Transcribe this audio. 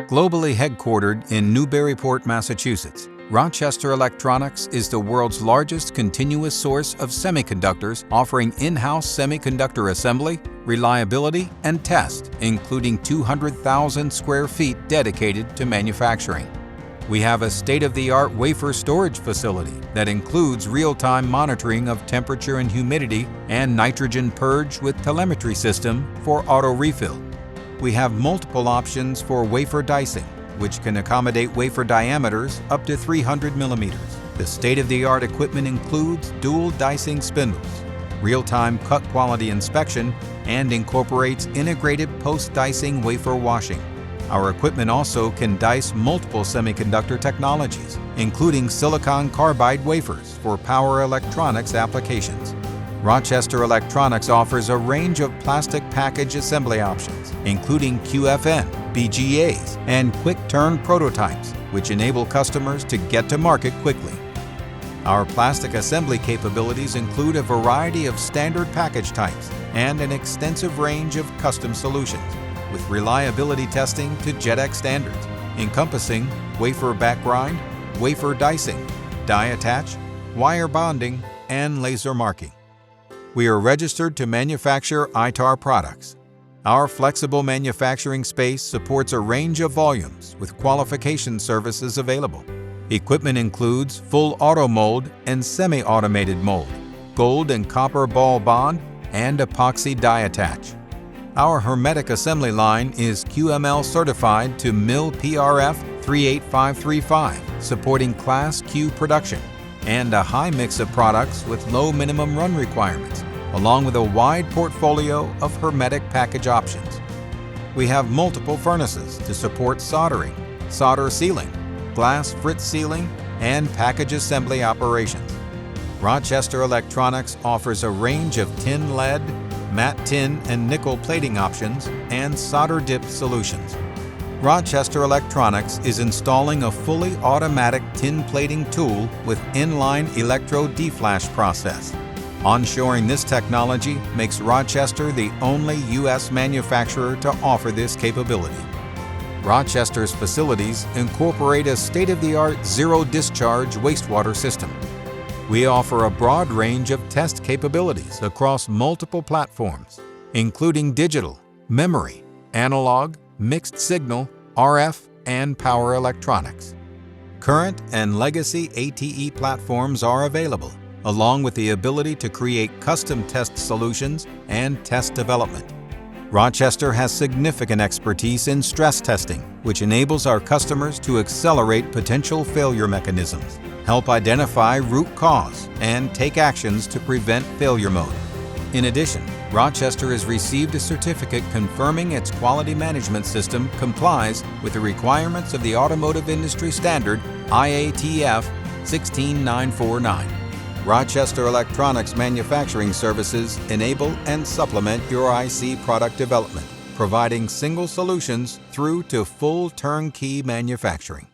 Globally headquartered in Newburyport, Massachusetts, Rochester Electronics is the world's largest continuous source of semiconductors, offering in-house semiconductor assembly, reliability, and test, including 200,000 square feet dedicated to manufacturing. We have a state-of-the-art wafer storage facility that includes real-time monitoring of temperature and humidity and nitrogen purge with telemetry system for auto refill. We have multiple options for wafer dicing, which can accommodate wafer diameters up to 300 millimeters. The state-of-the-art equipment includes dual dicing spindles, real-time cut quality inspection, and incorporates integrated post-dicing wafer washing. Our equipment also can dice multiple semiconductor technologies, including silicon carbide wafers for power electronics applications. Rochester Electronics offers a range of plastic package assembly options, including QFN, BGAs, and quick-turn prototypes, which enable customers to get to market quickly. Our plastic assembly capabilities include a variety of standard package types and an extensive range of custom solutions, with reliability testing to JEDEC standards, encompassing wafer backgrind, wafer dicing, die attach, wire bonding, and laser marking. We are registered to manufacture ITAR products. Our flexible manufacturing space supports a range of volumes with qualification services available. Equipment includes full auto mold and semi-automated mold, gold and copper ball bond, and epoxy die attach. Our hermetic assembly line is QML certified to MIL PRF 38535, supporting Class Q production, and a high mix of products with low minimum run requirements, along with a wide portfolio of hermetic package options. We have multiple furnaces to support soldering, solder sealing, glass frit sealing, and package assembly operations. Rochester Electronics offers a range of tin lead, matte tin and nickel plating options, and solder dip solutions. Rochester Electronics is installing a fully automatic tin plating tool with inline electro deflash process. Onshoring this technology makes Rochester the only U.S. manufacturer to offer this capability. Rochester's facilities incorporate a state-of-the-art zero-discharge wastewater system. We offer a broad range of test capabilities across multiple platforms, including digital, memory, analog, mixed signal, RF, and power electronics. Current and legacy ATE platforms are available, along with the ability to create custom test solutions and test development. Rochester has significant expertise in stress testing, which enables our customers to accelerate potential failure mechanisms, help identify root cause, and take actions to prevent failure mode. In addition, Rochester has received a certificate confirming its quality management system complies with the requirements of the automotive industry standard IATF 16949. Rochester Electronics manufacturing services enable and supplement your IC product development, providing single solutions through to full turnkey manufacturing.